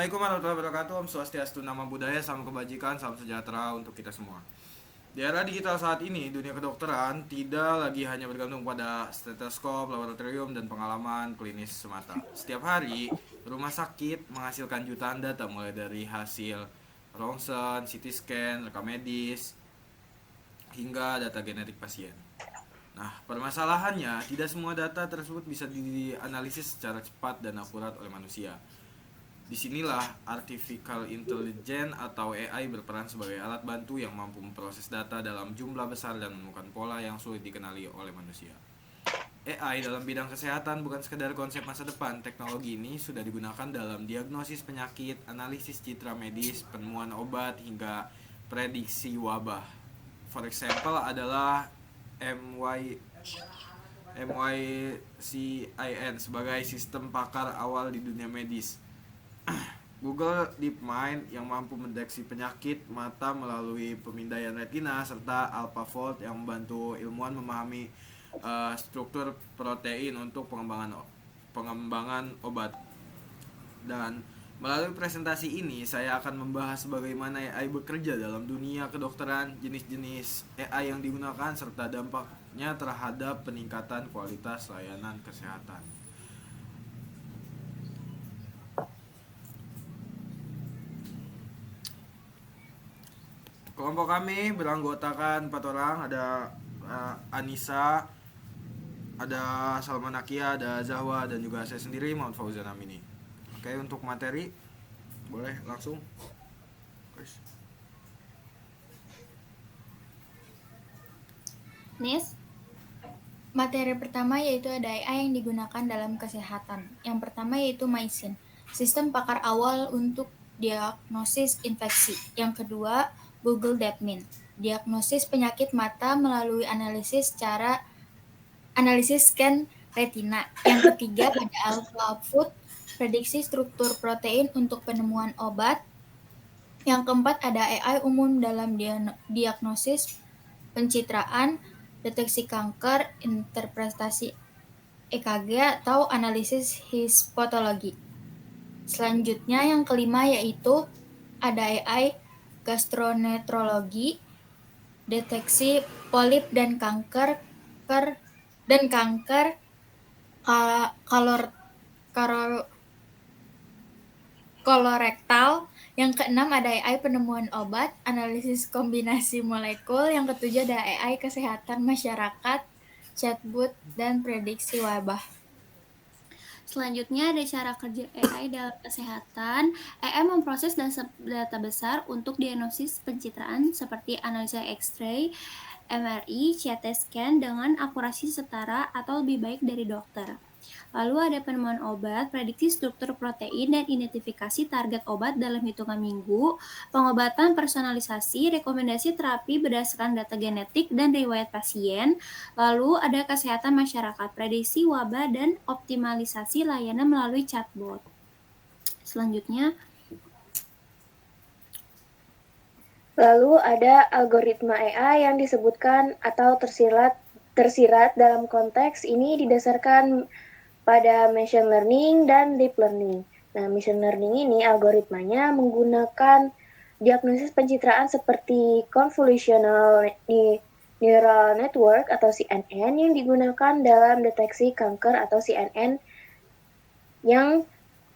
Assalamualaikum warahmatullahi wabarakatuh. Om Swastiastu, Nama Budaya, Salam Kebajikan, Salam Sejahtera untuk kita semua. Di era digital saat ini, dunia kedokteran tidak lagi hanya bergantung pada stetoskop, laboratorium, dan pengalaman klinis semata. Setiap hari, rumah sakit menghasilkan jutaan data mulai dari hasil ronsen, CT scan, rekam medis, hingga data genetik pasien. Nah, permasalahannya, tidak semua data tersebut bisa dianalisis secara cepat dan akurat oleh manusia. Disinilah artificial intelligence atau AI berperan sebagai alat bantu yang mampu memproses data dalam jumlah besar dan menemukan pola yang sulit dikenali oleh manusia. AI dalam bidang kesehatan bukan sekedar konsep masa depan. Teknologi ini sudah digunakan dalam diagnosis penyakit, analisis citra medis, penemuan obat, hingga prediksi wabah. For example adalah MY MYCIN sebagai sistem pakar awal di dunia medis. Google DeepMind yang mampu mendeteksi penyakit mata melalui pemindaian retina, serta AlphaFold yang membantu ilmuwan memahami struktur protein untuk pengembangan obat. Dan melalui presentasi ini saya akan membahas bagaimana AI bekerja dalam dunia kedokteran, jenis-jenis AI yang digunakan, serta dampaknya terhadap peningkatan kualitas layanan kesehatan. Kelompok kami beranggotakan 4 orang, ada Anissa, ada Salman Akia, ada Zahwa, dan juga saya sendiri, Muhammad Fauzan Amini. Oke, untuk materi boleh langsung. Nis, materi pertama yaitu ada AI yang digunakan dalam kesehatan. Yang pertama yaitu MyCin, sistem pakar awal untuk diagnosis infeksi. Yang kedua, Google DeepMind, diagnosis penyakit mata melalui analisis scan retina. Yang ketiga, ada AlphaFold, prediksi struktur protein untuk penemuan obat. Yang keempat, ada AI umum dalam diagnosis pencitraan, deteksi kanker, interpretasi EKG, atau analisis histopatologi. Selanjutnya yang kelima yaitu ada AI gastroenterologi, deteksi polip dan kanker kolorektal. Yang keenam ada AI penemuan obat, analisis kombinasi molekul. Yang ketujuh ada AI kesehatan masyarakat, chatbot, dan prediksi wabah. Selanjutnya ada cara kerja AI dalam kesehatan. AI memproses data besar untuk diagnosis pencitraan seperti analisa X-ray, MRI, CT scan dengan akurasi setara atau lebih baik dari dokter. Lalu ada penemuan obat, prediksi struktur protein, dan identifikasi target obat dalam hitungan minggu, pengobatan personalisasi, rekomendasi terapi berdasarkan data genetik dan riwayat pasien, lalu ada kesehatan masyarakat, prediksi wabah, dan optimalisasi layanan melalui chatbot. Selanjutnya, lalu ada algoritma AI yang disebutkan atau tersirat dalam konteks ini didasarkan pada machine learning dan deep learning. Nah, machine learning ini algoritmanya menggunakan diagnosis pencitraan seperti convolutional neural network atau CNN yang digunakan dalam deteksi kanker, atau CNN yang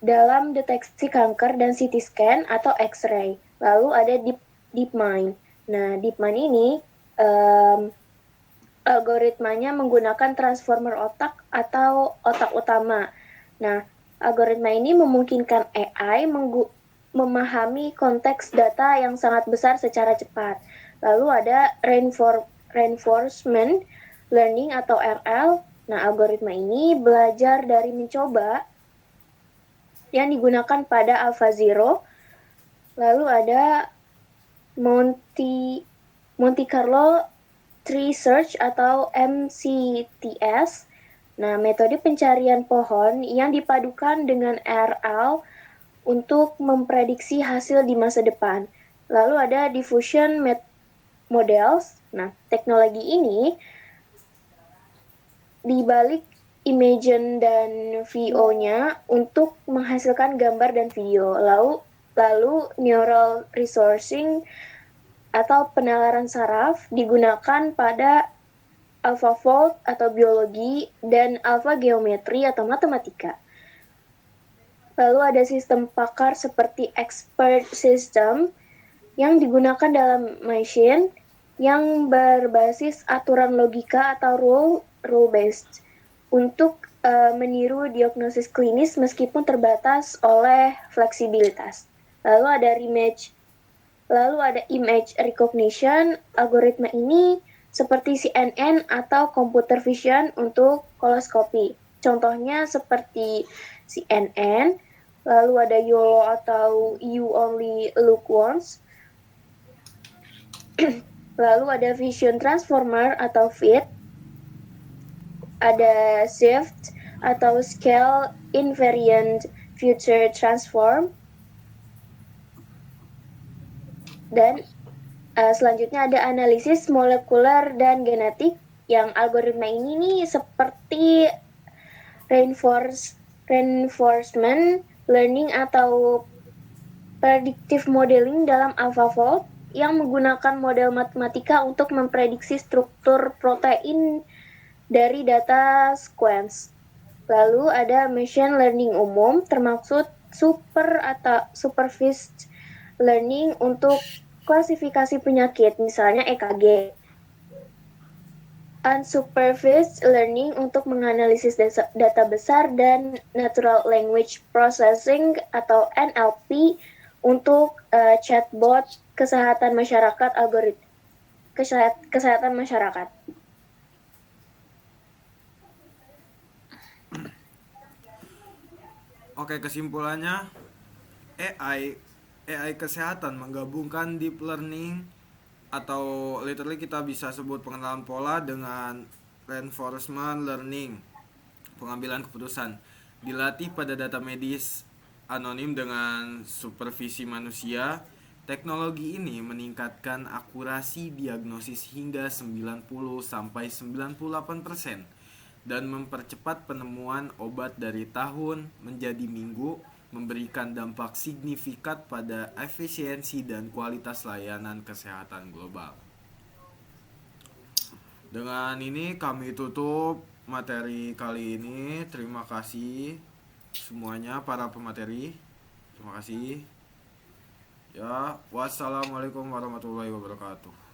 dalam deteksi kanker dan CT scan atau X-ray. Lalu ada DeepMind. Nah, DeepMind ini algoritmanya menggunakan transformer otak atau otak utama. Nah, algoritma ini memungkinkan AI memahami konteks data yang sangat besar secara cepat. Lalu ada reinforcement learning atau RL. Nah, algoritma ini belajar dari mencoba yang digunakan pada AlphaZero. Lalu ada Monte Carlo Tree Search atau MCTS. Nah, metode pencarian pohon yang dipadukan dengan RL untuk memprediksi hasil di masa depan. Lalu ada diffusion models. Nah, teknologi ini dibalik Imagen dan VO-nya untuk menghasilkan gambar dan video. Lalu neural resourcing atau penalaran saraf digunakan pada AlphaFold atau biologi dan AlphaGeometry atau matematika. Lalu ada sistem pakar seperti expert system yang digunakan dalam machine yang berbasis aturan logika atau rule-based untuk meniru diagnosis klinis meskipun terbatas oleh fleksibilitas. Lalu ada image recognition. Algoritma ini seperti CNN atau computer vision untuk koloskopi. Contohnya seperti CNN, lalu ada YOLO atau You Only Look Once. Lalu ada Vision Transformer atau FIT. Ada Shift atau Scale Invariant Future Transform. Dan selanjutnya ada analisis molekuler dan genetik, yang algoritma ini nih seperti reinforcement learning atau predictive modeling dalam AlphaFold yang menggunakan model matematika untuk memprediksi struktur protein dari data sequence. Lalu ada machine learning umum, termaksud supervised learning untuk klasifikasi penyakit, misalnya EKG. Unsupervised learning untuk menganalisis data besar, dan natural language processing atau NLP untuk chatbot kesehatan masyarakat, kesehatan masyarakat. Oke, kesimpulannya AI kesehatan menggabungkan deep learning atau literally kita bisa sebut pengenalan pola dengan reinforcement learning, pengambilan keputusan, dilatih pada data medis anonim dengan supervisi manusia. Teknologi ini meningkatkan akurasi diagnosis hingga 90-98% dan mempercepat penemuan obat dari tahun menjadi minggu, memberikan dampak signifikan pada efisiensi dan kualitas layanan kesehatan global. Dengan ini kami tutup materi kali ini. Terima kasih semuanya para pemateri. Terima kasih. Ya, wassalamualaikum warahmatullahi wabarakatuh.